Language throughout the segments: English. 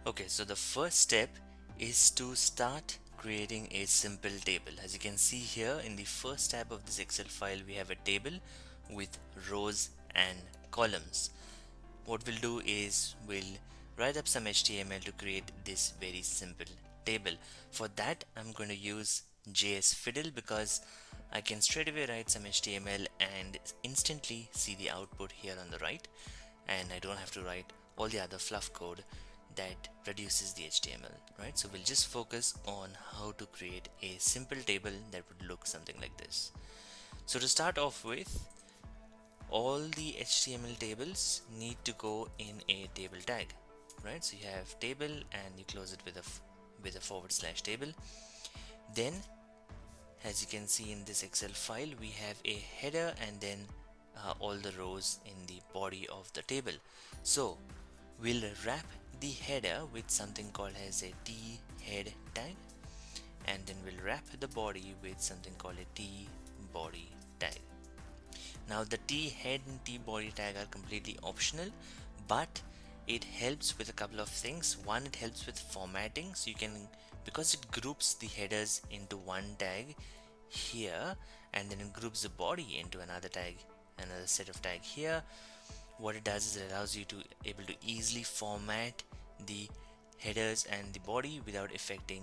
Okay, so the first step is to start creating a simple table. As you can see here in the first tab of this Excel file, we have a table with rows and columns. What we'll do is we'll write up some HTML to create this very simple table. For that, I'm going to use JS Fiddle because I can straight away write some HTML and instantly see the output here on the right, and I don't have to write all the other fluff code that reduces the HTML, right? So we'll just focus on how to create a simple table that would look something like this. So to start off with, all the HTML tables need to go in a table tag, right? So you have table and you close it with a forward slash table. Then, as you can see in this Excel file, we have a header and then all the rows in the body of the table. So we'll wrap the header with something called as a t head tag, and then we'll wrap the body with something called a t body tag. Now the t head and t body tag are completely optional, but it helps with a couple of things. One, it helps with formatting, so you can, because it groups the headers into one tag here, and then it groups the body into another tag, another set of tag here. What it does is it allows you to able to easily format the headers and the body without affecting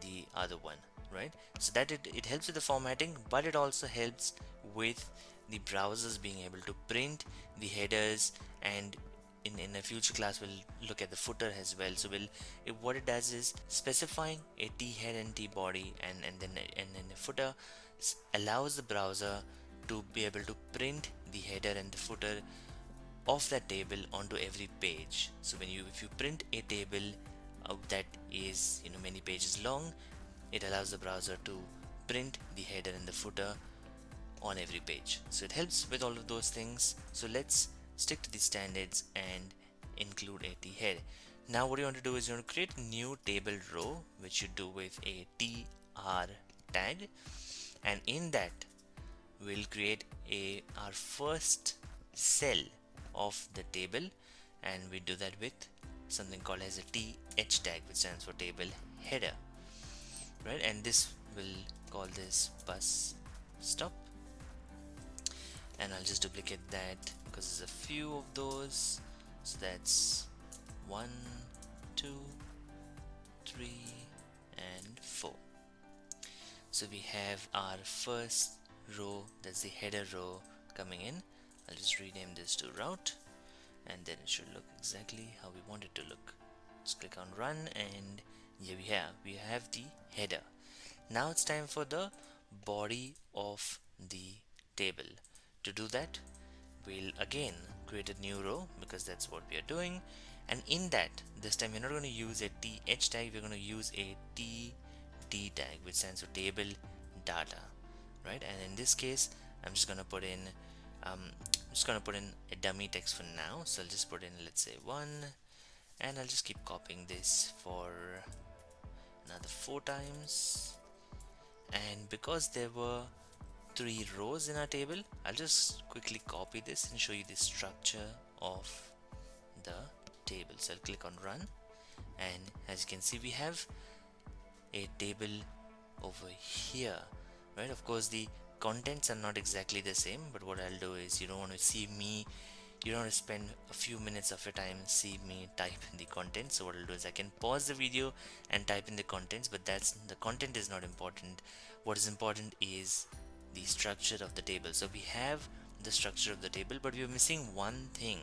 the other one, right? So that it helps with the formatting, but it also helps with the browsers being able to print the headers, and in a future class we'll look at the footer as well. So what it does is specifying a t head and t body, and then a footer allows the browser to be able to print the header and the footer of that table onto every page. So if you print a table that is many pages long, it allows the browser to print the header and the footer on every page. So it helps with all of those things. So let's stick to the standards and include a t head. Now what you want to do is you want to create a new table row, which you do with a tr tag, and in that we'll create our first cell of the table, and we do that with something called as a th tag, which stands for table header, right? And this will call this bus stop, and I'll just duplicate that because there's a few of those. So that's 1, 2, 3, and 4. So we have our first row, that's the header row coming in. I'll just rename this to route, and then it should look exactly how we want it to look. Just click on run, and here we have the header. Now it's time for the body of the table. To do that, we'll again create a new row because that's what we are doing, and in that, this time we're not going to use a th tag, we're going to use a td tag, which stands for table data, right? And in this case, I'm just going to put in a dummy text for now. So I'll just put in, let's say 1, and I'll just keep copying this for another 4 times. And because there were 3 rows in our table, I'll just quickly copy this and show you the structure of the table. So I'll click on run, and as you can see, we have a table over here, right? Of course the contents are not exactly the same, but what I'll do is, you don't want to spend a few minutes of your time see me type in the content. So what I'll do is I can pause the video and type in the contents, but the content is not important. What is important is the structure of the table. So we have the structure of the table, but we're missing one thing.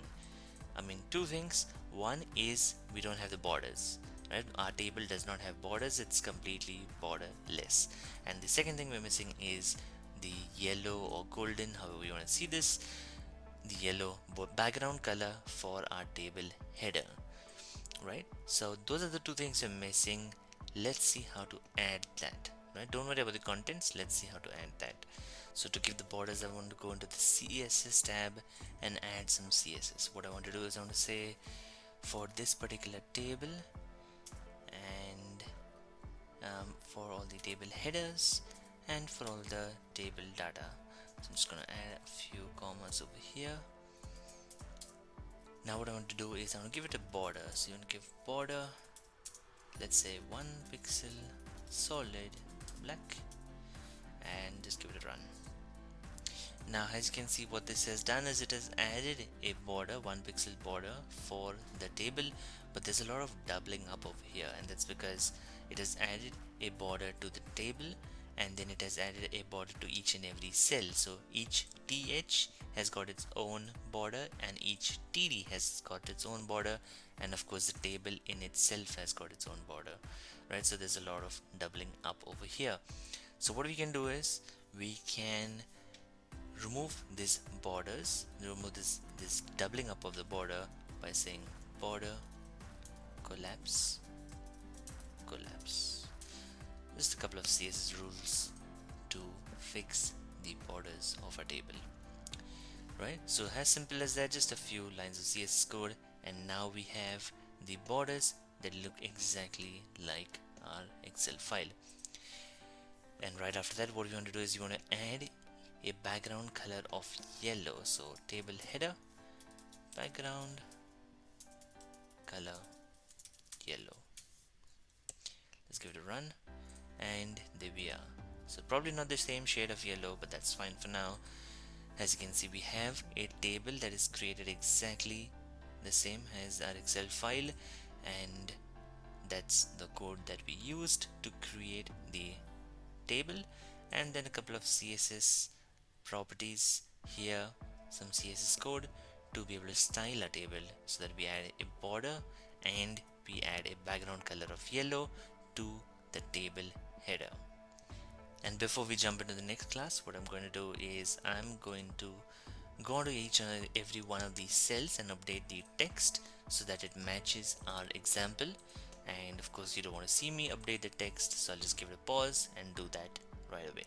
Two things. One is we don't have the borders, right? Our table does not have borders, it's completely borderless. And the second thing we're missing is the yellow or golden, however you want to see this, the yellow background color for our table header, right? So those are the two things we're missing. Let's see how to add that, right? Don't worry about the contents, let's see how to add that. So to give the borders, I want to go into the CSS tab and add some CSS. What I want to do is I want to say for this particular table, and for all the table headers, and for all the table data. So I'm just going to add a few commas over here. Now what I want to do is I want to give it a border. So you want to give border let's say 1 pixel solid black, and just give it a run. Now as you can see, what this has done is it has added a border, 1 pixel border for the table, but there's a lot of doubling up over here, and that's because it has added a border to the table, and then it has added a border to each and every cell. So each TH has got its own border, and each TD has got its own border, and of course the table in itself has got its own border, right? So there's a lot of doubling up over here. So what we can do is we can remove these borders, remove this doubling up of the border by saying border collapse, collapse. Just a couple of CSS rules to fix the borders of a table, right? So as simple as that, just a few lines of CSS code, and now we have the borders that look exactly like our Excel file. And right after that, what you want to do is you want to add a background color of yellow. So table header, background color yellow. Let's give it a run, and there we are. So probably not the same shade of yellow, but that's fine for now. As you can see, we have a table that is created exactly the same as our Excel file, and that's the code that we used to create the table. And then a couple of CSS properties here, some CSS code to be able to style a table, so that we add a border and we add a background color of yellow to the table header. And before we jump into the next class, what I'm going to do is I'm going to go to each and every one of these cells and update the text so that it matches our example. And of course you don't want to see me update the text, so I'll just give it a pause and do that right away.